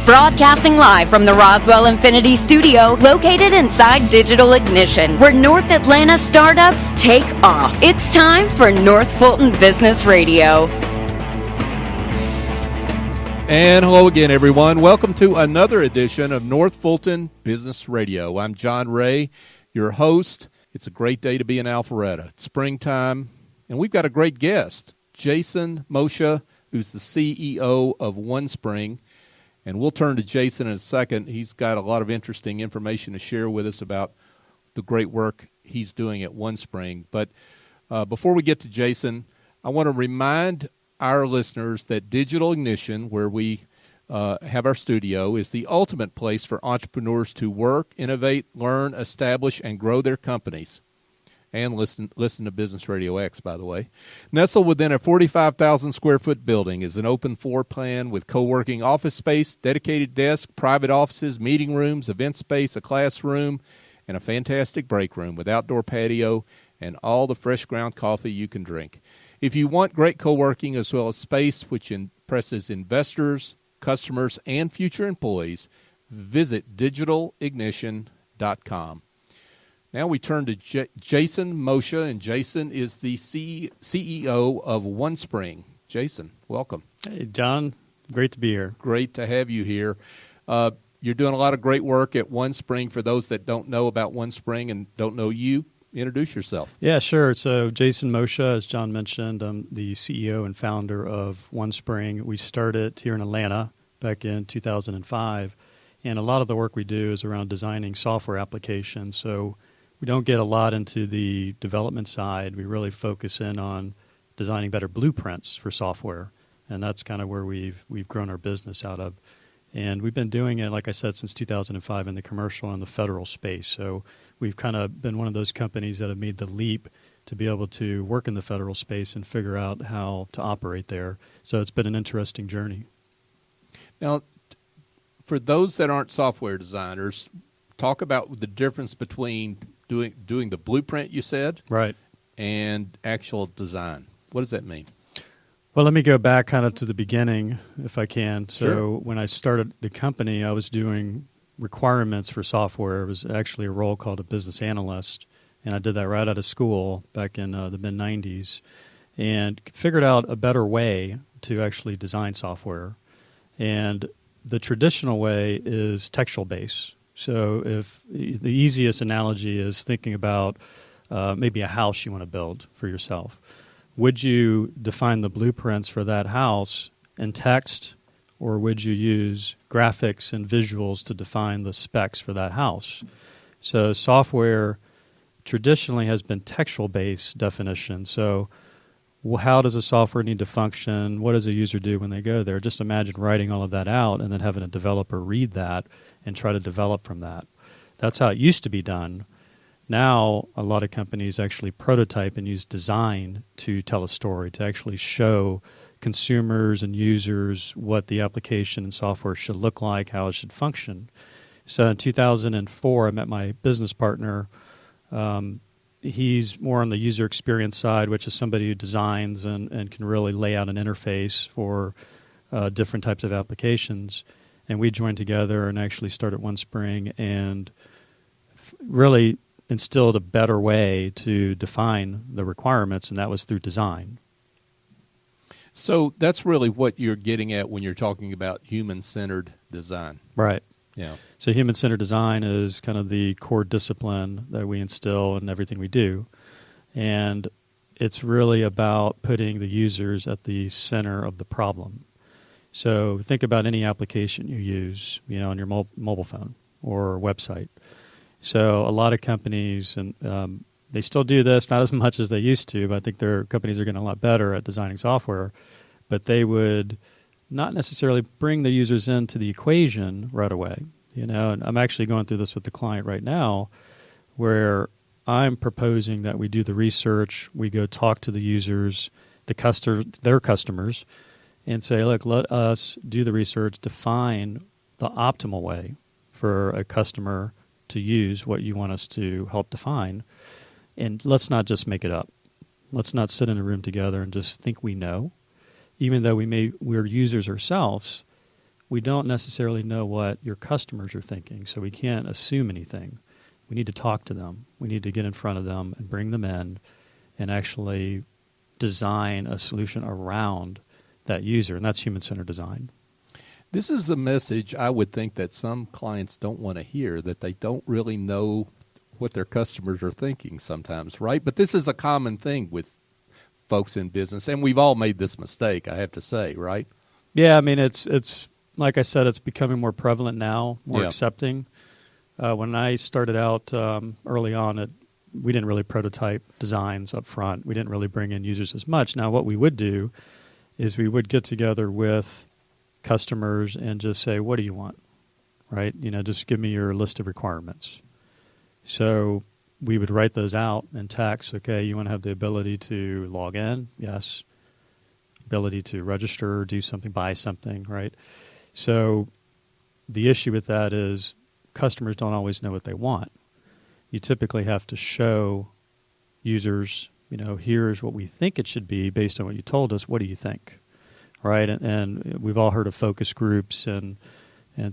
Broadcasting live from the Roswell Infinity Studio, located inside Digital Ignition, where North Atlanta startups take off. It's time for North Fulton Business Radio. And hello again, everyone. Welcome to another edition of North Fulton Business Radio. I'm John Ray, your host. It's a great day to be in Alpharetta. It's springtime, and we've got a great guest, Jason Moccia, who's the CEO of OneSpring. And we'll turn to Jason in a second. He's got a lot of interesting information to share with us about the great work he's doing at OneSpring. But before we get to Jason, I want to remind our listeners that Digital Ignition, where we have our studio, is the ultimate place for entrepreneurs to work, innovate, learn, establish, and grow their companies. And listen to Business Radio X, by the way. Nestled within a 45,000 square foot building is an open floor plan with co-working office space, dedicated desk, private offices, meeting rooms, event space, a classroom, and a fantastic break room with outdoor patio and all the fresh ground coffee you can drink. If you want great co-working as well as space which impresses investors, customers, and future employees, visit digitalignition.com. Now we turn to Jason Moccia, and Jason is the CEO of OneSpring. Jason, welcome. Hey, John. Great to be here. Great to have you here. You're doing a lot of great work at OneSpring. For those that don't know about OneSpring and don't know you, introduce yourself. Yeah, sure. So Jason Moccia, as John mentioned, I'm the CEO and founder of OneSpring. We started here in Atlanta back in 2005, and a lot of the work we do is around designing software applications. So we don't get a lot into the development side. We really focus in on designing better blueprints for software, and that's kind of where we've grown our business out of. And we've been doing it, like I said, since 2005 in the commercial and the federal space. So we've kind of been one of those companies that have made the leap to be able to work in the federal space and figure out how to operate there. So it's been an interesting journey. Now, for those that aren't software designers, talk about the difference between doing the blueprint, you said, right, and actual design. What does that mean? Well, let me go back kind of to the beginning, if I can. So Sure. When I started the company, I was doing requirements for software. It was actually a role called a business analyst, and I did that right out of school back in the mid-'90s, and figured out a better way to actually design software. And the traditional way is textual-based. So if the easiest analogy is thinking about maybe a house you want to build for yourself. Would you define the blueprints for that house in text, or would you use graphics and visuals to define the specs for that house? So software traditionally has been textual-based definition. So how does a software need to function? What does a user do when they go there? Just imagine writing all of that out and then having a developer read that and try to develop from that. That's how it used to be done. Now, a lot of companies actually prototype and use design to tell a story, to actually show consumers and users what the application and software should look like, how it should function. So in 2004, I met my business partner. He's more on the user experience side, which is somebody who designs and can really lay out an interface for different types of applications. And we joined together and actually started OneSpring and really instilled a better way to define the requirements, and that was through design. So that's really what you're getting at when you're talking about human-centered design. Right. Yeah. So human-centered design is kind of the core discipline that we instill in everything we do. And it's really about putting the users at the center of the problem. So think about any application you use, on your mobile phone or website. So a lot of companies, and they still do this, not as much as they used to, but I think their companies are getting a lot better at designing software, but they would not necessarily bring the users into the equation right away. And I'm actually going through this with the client right now, where I'm proposing that we do the research, we go talk to the users, their customers, and say, look, let us do the research, define the optimal way for a customer to use what you want us to help define, and let's not just make it up. Let's not sit in a room together and just think we know. Even though we're users ourselves, we don't necessarily know what your customers are thinking, so we can't assume anything. We need to talk to them. We need to get in front of them and bring them in and actually design a solution around that user, and that's human-centered design. This is a message I would think that some clients don't want to hear, that they don't really know what their customers are thinking sometimes, right? But this is a common thing with folks in business, and we've all made this mistake, I have to say, right? Yeah, I mean, it's like I said, it's becoming more prevalent now, more accepting. When I started out early on, we didn't really prototype designs up front. We didn't really bring in users as much. Now, what we would do is we would get together with customers and just say, what do you want, right? Just give me your list of requirements. So we would write those out in text. Okay, you want to have the ability to log in? Yes. Ability to register, do something, buy something, right? So the issue with that is customers don't always know what they want. You typically have to show users, here's what we think it should be based on what you told us. What do you think? Right? And we've all heard of focus groups and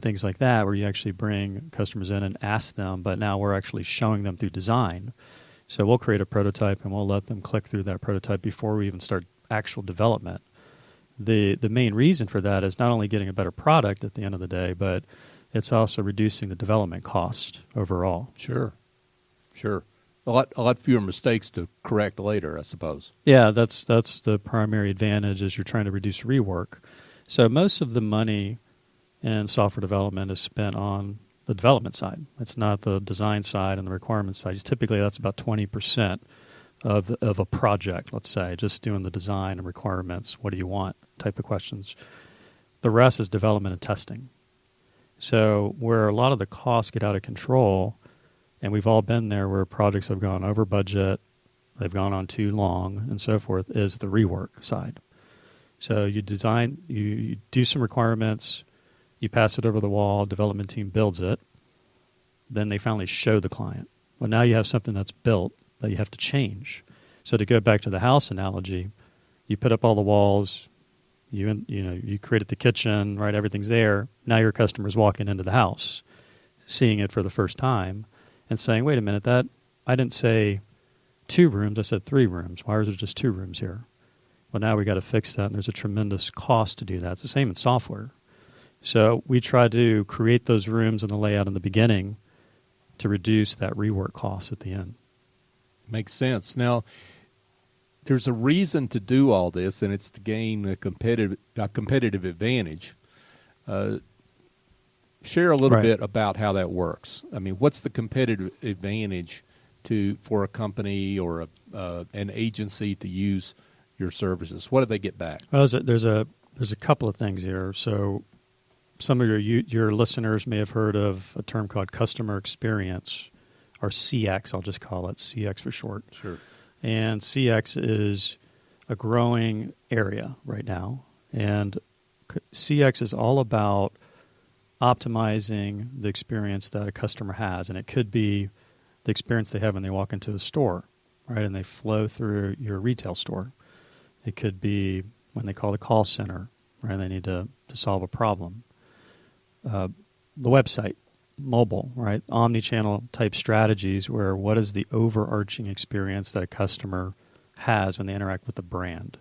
things like that where you actually bring customers in and ask them, but now we're actually showing them through design. So we'll create a prototype and we'll let them click through that prototype before we even start actual development. The main reason for that is not only getting a better product at the end of the day, but it's also reducing the development cost overall. Sure. A lot fewer mistakes to correct later, I suppose. Yeah, that's the primary advantage is you're trying to reduce rework. So most of the money in software development is spent on the development side. It's not the design side and the requirements side. Typically, that's about 20% of a project, let's say, just doing the design and requirements, what do you want type of questions. The rest is development and testing. So where a lot of the costs get out of control, and we've all been there where projects have gone over budget, they've gone on too long, and so forth, is the rework side. So you design, you do some requirements, you pass it over the wall, development team builds it, then they finally show the client. Well, now you have something that's built that you have to change. So to go back to the house analogy, you put up all the walls, you created the kitchen, right? Everything's there. Now your customer's walking into the house, seeing it for the first time, and saying, "Wait a minute, that I didn't say 2 rooms, I said 3 rooms. Why is there just 2 rooms here?" Well, now we got to fix that, and there's a tremendous cost to do that. It's the same in software. So we try to create those rooms and the layout in the beginning to reduce that rework cost at the end. Makes sense. Now, there's a reason to do all this, and it's to gain a competitive advantage. Share a little bit about how that works. I mean, what's the competitive advantage for a company or an agency to use your services? What do they get back? Well, there's a couple of things here. So some of your listeners may have heard of a term called customer experience, or CX, I'll just call it CX for short. Sure. And CX is a growing area right now. And CX is all about optimizing the experience that a customer has. And it could be the experience they have when they walk into a store, right, and they flow through your retail store. It could be when they call the call center, right, they need to solve a problem. The website, mobile, right, omni-channel type strategies where what is the overarching experience that a customer has when they interact with the brand.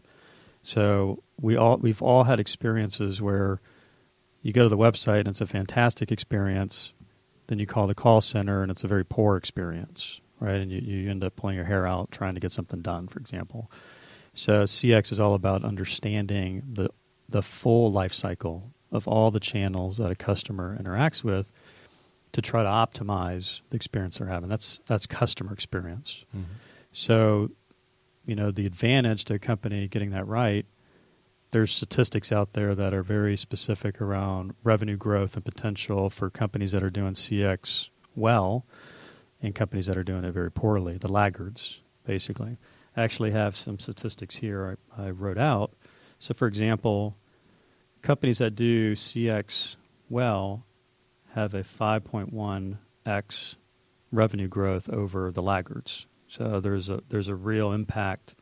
So we've all had experiences where you go to the website and it's a fantastic experience, then you call the call center and it's a very poor experience, right, and you end up pulling your hair out trying to get something done, for example. So CX is all about understanding the full life cycle of all the channels that a customer interacts with to try to optimize the experience they're having. That's customer experience. Mm-hmm. So, the advantage to a company getting that right, there's statistics out there that are very specific around revenue growth and potential for companies that are doing CX well and companies that are doing it very poorly, the laggards, basically. I actually have some statistics here I wrote out. So, for example, companies that do CX well have a 5.1x revenue growth over the laggards. So there's a real impact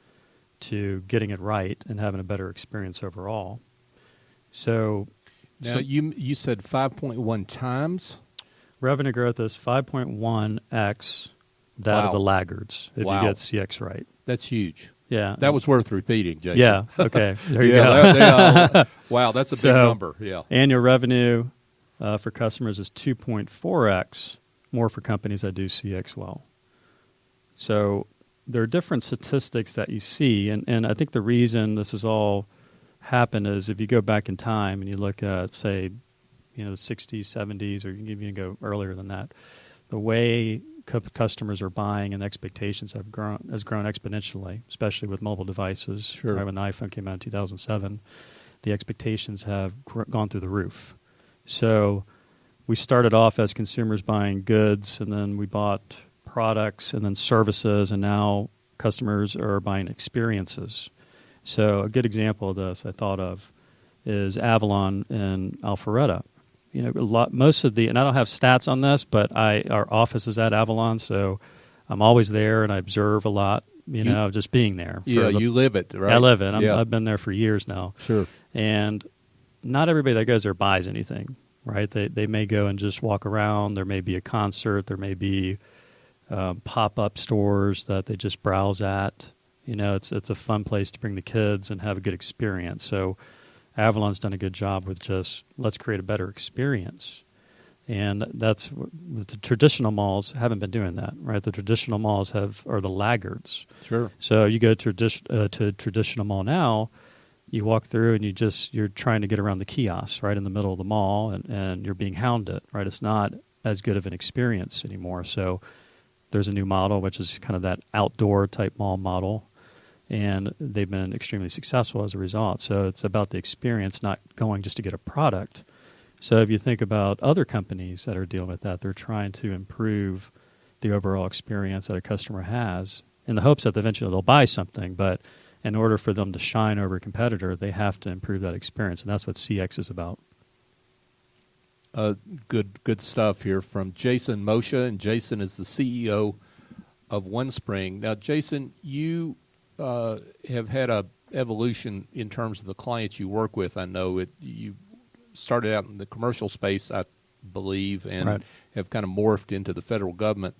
to getting it right and having a better experience overall. So Now, So you said 5.1 times? revenue growth is 5.1x that of the laggards if you get CX right. That's huge. Yeah. That was worth repeating, Jason. Yeah. Okay. There you go. Wow, that's a big number. Yeah. Annual revenue for customers is 2.4x more for companies that do CX well. So there are different statistics that you see, and I think the reason this has all happened is if you go back in time and you look at, say, the 60s, 70s, or you can even go earlier than that, the way customers are buying and expectations has grown exponentially, especially with mobile devices. Sure. Right when the iPhone came out in 2007, the expectations have gone through the roof. So we started off as consumers buying goods, and then we bought products and then services, and now customers are buying experiences. So a good example of this I thought of is Avalon in Alpharetta. Most of the, and I don't have stats on this, but our office is at Avalon, so I'm always there and I observe a lot, just being there. Yeah, you live it, right? I live it. I've been there for years now. Sure. And not everybody that goes there buys anything, right? They may go and just walk around. There may be a concert. There may be pop-up stores that they just browse at. It's a fun place to bring the kids and have a good experience. So Avalon's done a good job with just let's create a better experience. And that's the traditional malls haven't been doing that, right? The traditional malls are the laggards. Sure. So you go to a traditional mall now, you walk through and you're trying to get around the kiosks right in the middle of the mall, and you're being hounded, right? It's not as good of an experience anymore. So there's a new model, which is kind of that outdoor type mall model. And they've been extremely successful as a result. So it's about the experience, not going just to get a product. So if you think about other companies that are dealing with that, they're trying to improve the overall experience that a customer has in the hopes that eventually they'll buy something. But in order for them to shine over a competitor, they have to improve that experience. And that's what CX is about. Good stuff here from Jason Moccia. And Jason is the CEO of OneSpring. Now, Jason, you have had a evolution in terms of the clients you work with. I know you started out in the commercial space, I believe, and have kind of morphed into the federal government,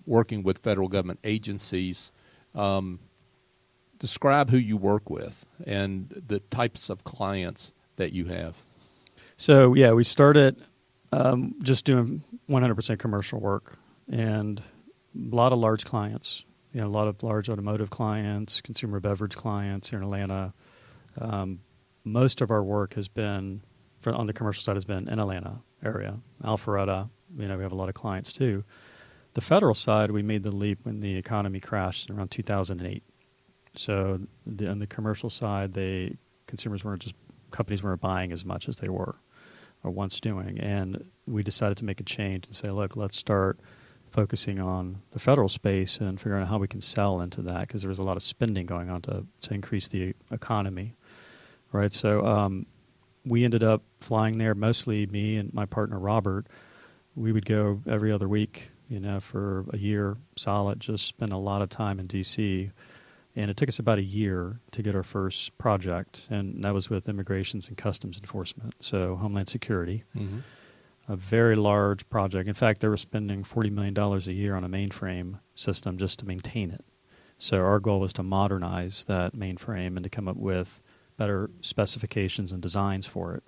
working with federal government agencies. Describe who you work with and the types of clients that you have. So, we started just doing 100% commercial work, and a lot of large clients. A lot of large automotive clients, consumer beverage clients here in Atlanta. Most of our work has been, on the commercial side, has been in Atlanta area, Alpharetta. We have a lot of clients too. The federal side, we made the leap when the economy crashed in around 2008. So on the commercial side, companies weren't buying as much as they were or once doing. And we decided to make a change and say, look, let's start focusing on the federal space and figuring out how we can sell into that, because there was a lot of spending going on to increase the economy, right? So we ended up flying there, mostly me and my partner Robert. We would go every other week, for a year solid, just spend a lot of time in D.C., and it took us about a year to get our first project, and that was with Immigrations and Customs Enforcement, so Homeland Security. Mm-hmm. A very large project. In fact, they were spending $40 million a year on a mainframe system just to maintain it. So our goal was to modernize that mainframe and to come up with better specifications and designs for it.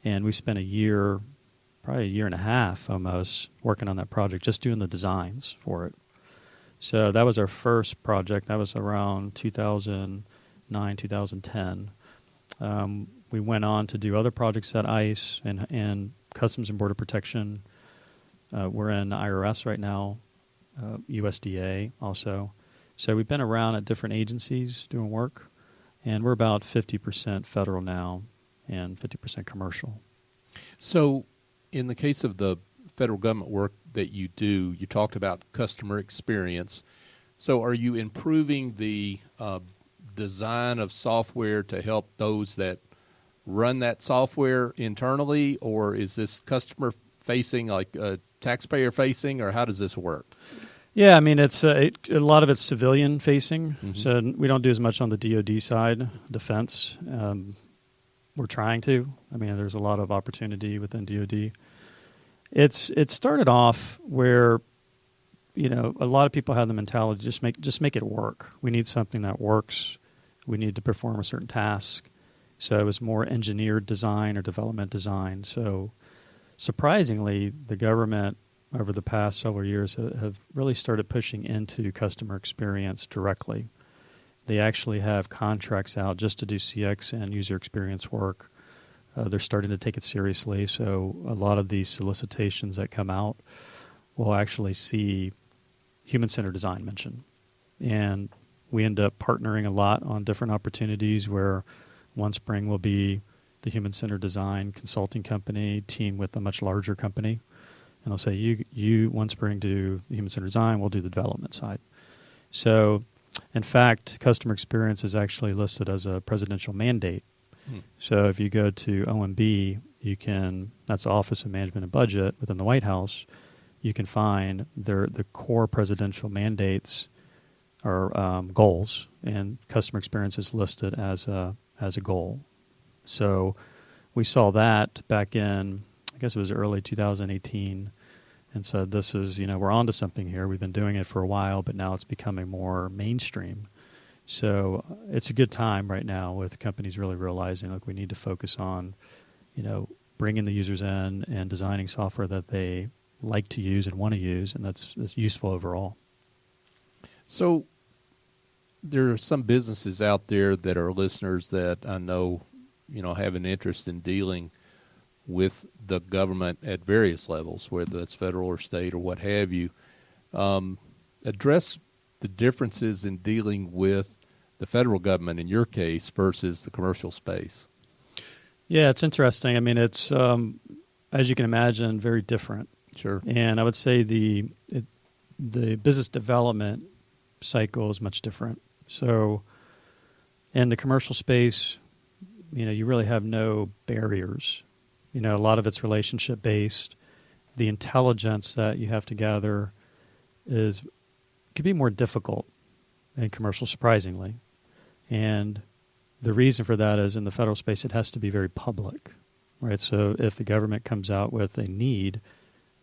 And we spent a year, probably a year and a half almost, working on that project, just doing the designs for it. So that was our first project. That was around 2009, 2010. We went on to do other projects at ICE and Customs and Border Protection. We're in IRS right now, USDA also. So we've been around at different agencies doing work, and we're about 50% federal now and 50% commercial. So in the case of the federal government work that you do, you talked about customer experience. So are you improving the design of software to help those that run that software internally, or is this customer facing, like taxpayer facing, or how does this work? Yeah, I mean, it's a lot of it's civilian facing, Mm-hmm. so we don't do as much on the DoD side, defense. we're trying to. I mean, there's a lot of opportunity within DoD. It started off where, a lot of people have the mentality just make it work. We need something that works. We need to perform a certain task. So it was more engineered design or development design. So surprisingly, the government over the past several years have really started pushing into customer experience directly. They actually have contracts out just to do CX and user experience work. They're starting to take it seriously. So a lot of these solicitations that come out will actually see human-centered design mentioned. And we end up partnering a lot on different opportunities where OneSpring will be the human-centered design consulting company, team with a much larger company. And I'll say, you OneSpring, do the human-centered design, we'll do the development side. So, in fact, customer experience is actually listed as a presidential mandate. So if you go to OMB, that's the Office of Management and Budget within the White House, you can find the core presidential mandates or goals, and customer experience is listed as a goal. So we saw that back in, I guess it was early 2018, and said, this is, we're onto something here. We've been doing it for a while, but now it's becoming more mainstream. So it's a good time right now with companies really realizing, look, we need to focus on, bringing the users in and designing software that they like to use and want to use, and that's useful overall. So there are some businesses out there that are listeners that I know, have an interest in dealing with the government at various levels, whether that's federal or state or what have you. Address the differences in dealing with the federal government in your case versus the commercial space. Yeah, it's interesting. I mean, it's, as you can imagine, very different. Sure. And I would say the business development cycle is much different. So in the commercial space, you really have no barriers. A lot of it's relationship-based. The intelligence that you have to gather could be more difficult in commercial, surprisingly. And the reason for that is in the federal space, it has to be very public, right? So if the government comes out with a need,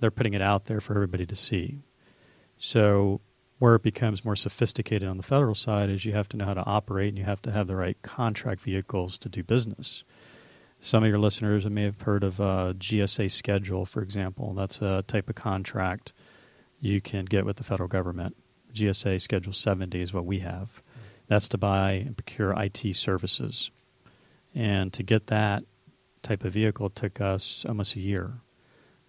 they're putting it out there for everybody to see. So where it becomes more sophisticated on the federal side is you have to know how to operate and you have to have the right contract vehicles to do business. Some of your listeners may have heard of GSA schedule, for example. That's a type of contract you can get with the federal government. GSA Schedule 70 is what we have. That's to buy and procure IT services. And to get that type of vehicle took us almost a year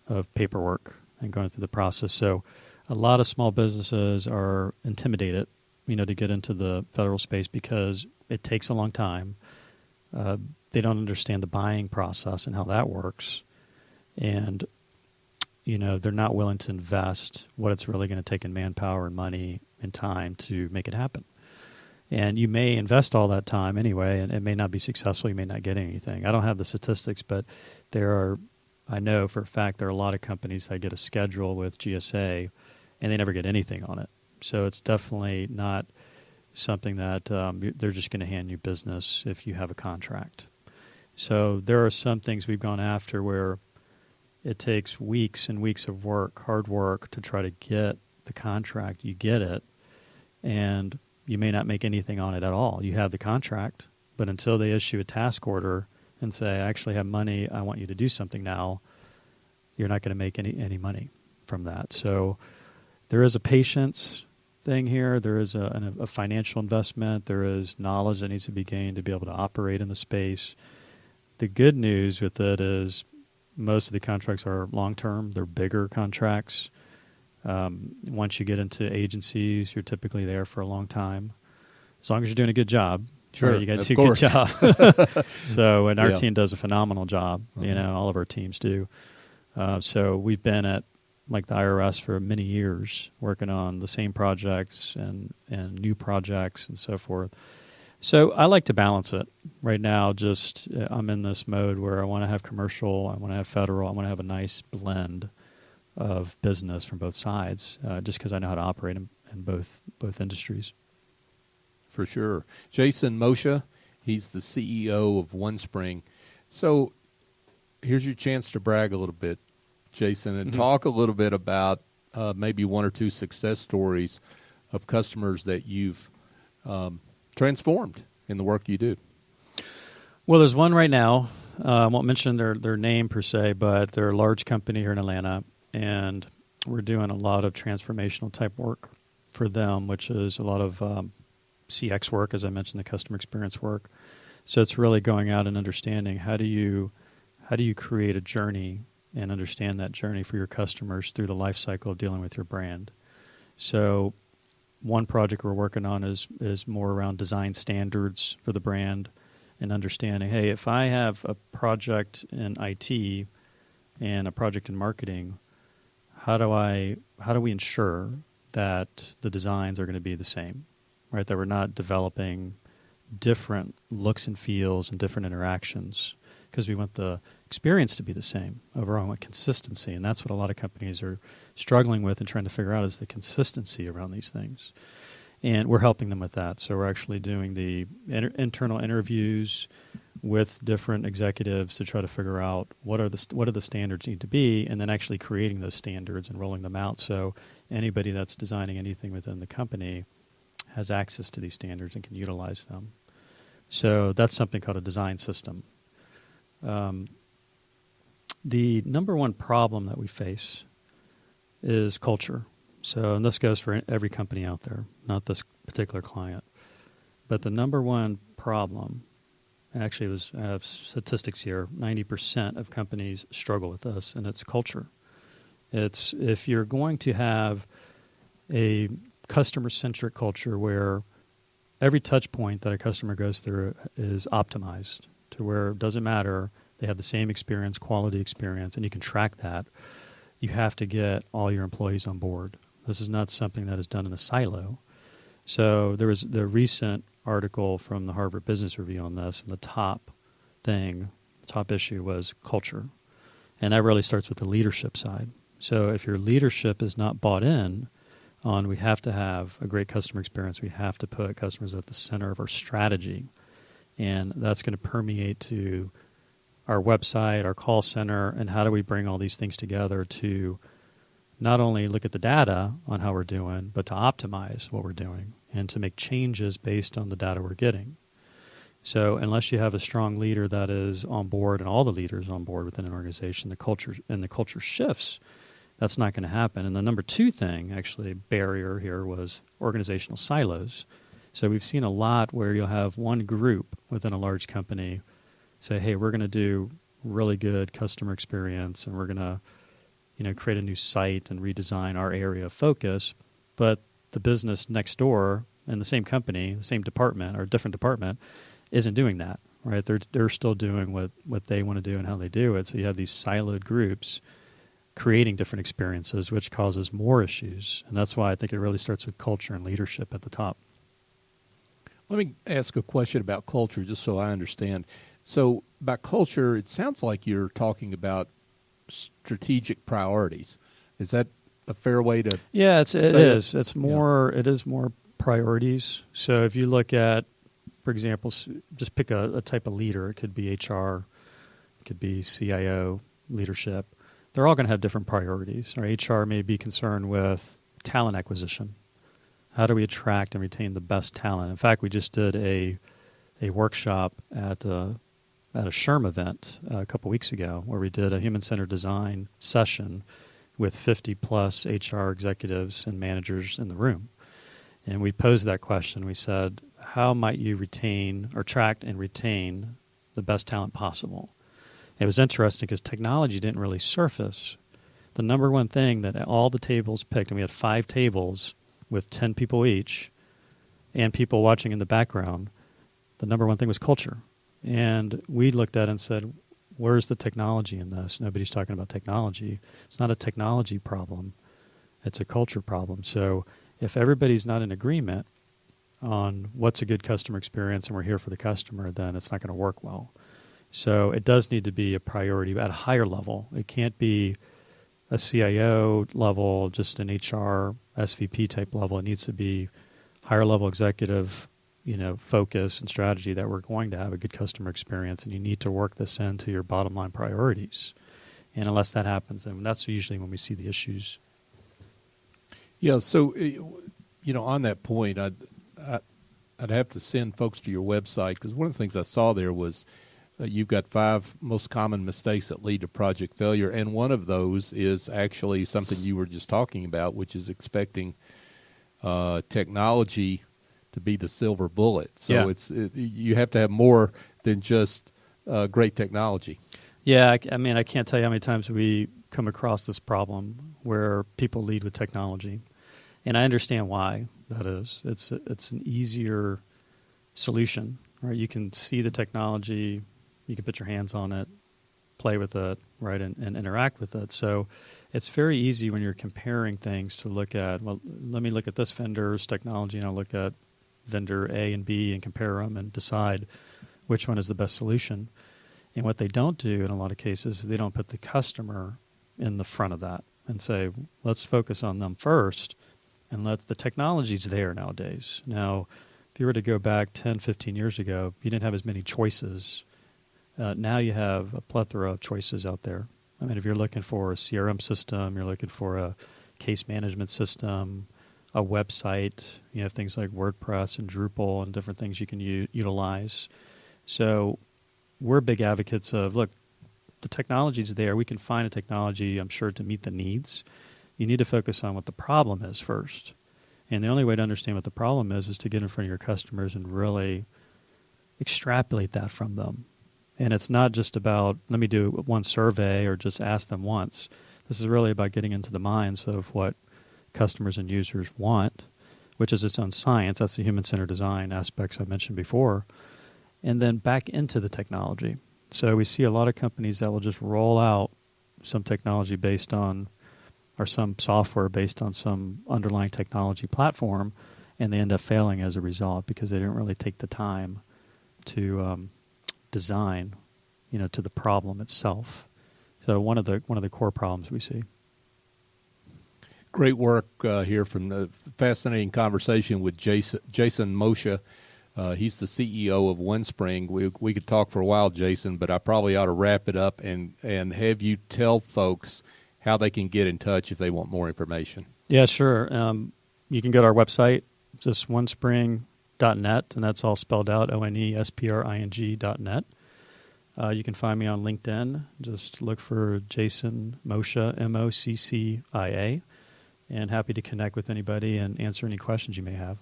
of paperwork and going through the process. So a lot of small businesses are intimidated, to get into the federal space because it takes a long time. They don't understand the buying process and how that works. And, they're not willing to invest what it's really going to take in manpower and money and time to make it happen. And you may invest all that time anyway, and it may not be successful. You may not get anything. I don't have the statistics, but I know for a fact there are a lot of companies that get a schedule with GSA, and they never get anything on it. So it's definitely not something that they're just going to hand you business if you have a contract. So there are some things we've gone after where it takes weeks and weeks of work, hard work, to try to get the contract. You get it, and you may not make anything on it at all. You have the contract, but until they issue a task order and say, I actually have money, I want you to do something now, you're not going to make any money from that. So there is a patience thing here. There is a financial investment. There is knowledge that needs to be gained to be able to operate in the space. The good news with it is most of the contracts are long-term. They're bigger contracts. Once you get into agencies, you're typically there for a long time, as long as you're doing a good job. Sure, right? You got to of do a good job. So, and our Yeah. team does a phenomenal job. All of our teams do. So we've been at the IRS for many years, working on the same projects and new projects and so forth. So I like to balance it. Right now, I'm in this mode where I want to have commercial, I want to have federal, I want to have a nice blend of business from both sides, just because I know how to operate in both industries. For sure. Jason Moccia, he's the CEO of OneSpring. So here's your chance to brag a little bit, Jason, and talk a little bit about maybe one or two success stories of customers that you've transformed in the work you do. Well, there's one right now. I won't mention their name per se, but they're a large company here in Atlanta, and we're doing a lot of transformational type work for them, which is a lot of CX work, as I mentioned, the customer experience work. So it's really going out and understanding how do you create a journey and understand that journey for your customers through the life cycle of dealing with your brand. So one project we're working on is more around design standards for the brand and understanding, hey, if I have a project in IT and a project in marketing, how do we ensure that the designs are going to be the same, right? That we're not developing different looks and feels and different interactions, because we want the experience to be the same. Overall, we want consistency, and that's what a lot of companies are struggling with and trying to figure out is the consistency around these things. And we're helping them with that. So we're actually doing the internal interviews with different executives to try to figure out what do the standards need to be, and then actually creating those standards and rolling them out so anybody that's designing anything within the company has access to these standards and can utilize them. So that's something called a design system. The number one problem that we face is culture. So, and this goes for every company out there, not this particular client. But the number one problem, actually I have statistics here, 90% of companies struggle with this, and it's culture. It's if you're going to have a customer-centric culture where every touch point that a customer goes through is optimized to where it doesn't matter, they have the same experience, quality experience, and you can track that, you have to get all your employees on board. This is not something that is done in a silo. So there was the recent article from the Harvard Business Review on this, and the top issue was culture. And that really starts with the leadership side. So if your leadership is not bought in on we have to have a great customer experience, we have to put customers at the center of our strategy, and that's going to permeate to our website, our call center, and how do we bring all these things together to not only look at the data on how we're doing, but to optimize what we're doing and to make changes based on the data we're getting. So unless you have a strong leader that is on board and all the leaders on board within an organization, the culture shifts, that's not going to happen. And the number two thing, actually, barrier here was organizational silos. So we've seen a lot where you'll have one group within a large company say, hey, we're going to do really good customer experience and we're going to create a new site and redesign our area of focus, but the business next door in the same company, the same department or different department isn't doing that, right? They're still doing what they want to do and how they do it. So you have these siloed groups creating different experiences, which causes more issues. And that's why I think it really starts with culture and leadership at the top. Let me ask a question about culture, just so I understand. So about culture, it sounds like you're talking about strategic priorities. Is that a fair way to? Yeah, it is. It's more. Yeah. It is more priorities. So if you look at, for example, just pick a type of leader. It could be HR, it could be CIO, leadership. They're all going to have different priorities. Or HR may be concerned with talent acquisition. How do we attract and retain the best talent? In fact, we just did a workshop at a SHRM event a couple weeks ago where we did a human-centered design session with 50-plus HR executives and managers in the room. And we posed that question. We said, how might you attract and retain the best talent possible? It was interesting because technology didn't really surface. The number one thing that all the tables picked, and we had 5 tables with 10 people each and people watching in the background, the number one thing was culture. And we looked at it and said, where's the technology in this? Nobody's talking about technology. It's not a technology problem. It's a culture problem. So if everybody's not in agreement on what's a good customer experience and we're here for the customer, then it's not going to work well. So it does need to be a priority at a higher level. It can't be a CIO level, just an HR, SVP type level. It needs to be higher level executive, focus and strategy that we're going to have a good customer experience, and you need to work this into your bottom line priorities. And unless that happens, then that's usually when we see the issues. Yeah. So, on that point, I'd have to send folks to your website, because one of the things I saw there was you've got 5 most common mistakes that lead to project failure, and one of those is actually something you were just talking about, which is expecting technology to be the silver bullet. So you have to have more than just great technology. Yeah, I can't tell you how many times we come across this problem where people lead with technology, and I understand why that is. It's an easier solution, right? You can see the technology, you can put your hands on it, play with it, right, and interact with it. So it's very easy when you're comparing things to look at, well, let me look at this vendor's technology, and I'll look at vendor A and B and compare them and decide which one is the best solution. And what they don't do in a lot of cases, they don't put the customer in the front of that and say, let's focus on them first, and the technology's there nowadays. Now, if you were to go back 10, 15 years ago, you didn't have as many choices. Now you have a plethora of choices out there. I mean, if you're looking for a CRM system, you're looking for a case management system, a website, you have things like WordPress and Drupal and different things you can utilize. So we're big advocates of, look, the technology's there. We can find a technology, I'm sure, to meet the needs. You need to focus on what the problem is first. And the only way to understand what the problem is to get in front of your customers and really extrapolate that from them. And it's not just about, let me do one survey or just ask them once. This is really about getting into the minds of what customers and users want, which is its own science. That's the human-centered design aspects I mentioned before. And then back into the technology. So we see a lot of companies that will just roll out some technology based on, or some software based on some underlying technology platform, and they end up failing as a result because they didn't really take the time to design, to the problem itself. So one of the core problems we see. Great work here from the fascinating conversation with Jason Moccia. He's the CEO of OneSpring. We could talk for a while, Jason, but I probably ought to wrap it up and have you tell folks how they can get in touch if they want more information. Yeah, sure. You can go to our website, just onespring.net, and that's all spelled out, onespring.net. You can find me on LinkedIn. Just look for Jason Moccia, Moccia, and happy to connect with anybody and answer any questions you may have.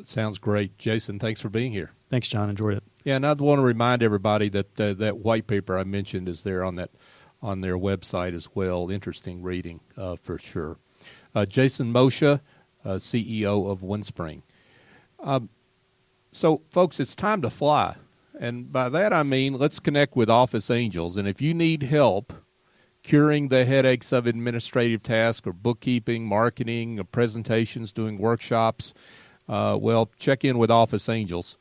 Sounds great. Jason, thanks for being here. Thanks, John. Enjoyed it. Yeah, and I'd want to remind everybody that that white paper I mentioned is there on their website as well. Interesting reading for sure. Jason Moccia, CEO of OneSpring. So, folks, it's time to fly. And by that I mean let's connect with Office Angels. And if you need help curing the headaches of administrative tasks or bookkeeping, marketing, or presentations, doing workshops, check in with Office Angels.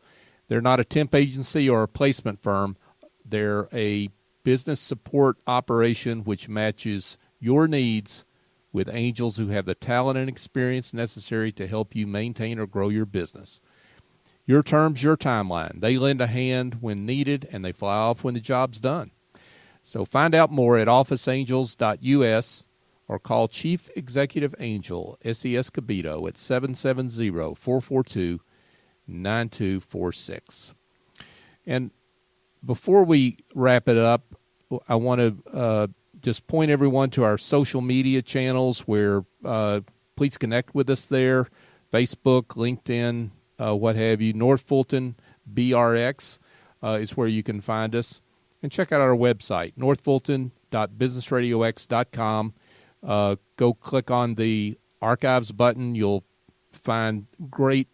They're not a temp agency or a placement firm. They're a business support operation which matches your needs with angels who have the talent and experience necessary to help you maintain or grow your business. Your terms, your timeline. They lend a hand when needed, and they fly off when the job's done. So find out more at officeangels.us or call Chief Executive Angel, S.E.S. Cabito, at 770-442-9246. And before we wrap it up, I want to just point everyone to our social media channels where please connect with us there, Facebook, LinkedIn, what have you. North Fulton BRX is where you can find us. And check out our website, northfulton.businessradiox.com. Go click on the archives button. You'll find great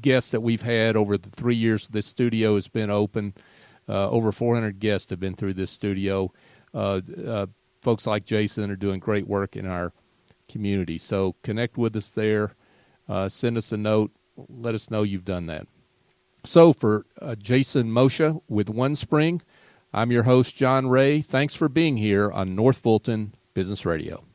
guests that we've had over the 3 years this studio has been open. Over 400 guests have been through this studio. Folks like Jason are doing great work in our community. So connect with us there. Send us a note. Let us know you've done that. So for Jason Moccia with OneSpring, I'm your host, John Ray. Thanks for being here on North Fulton Business Radio.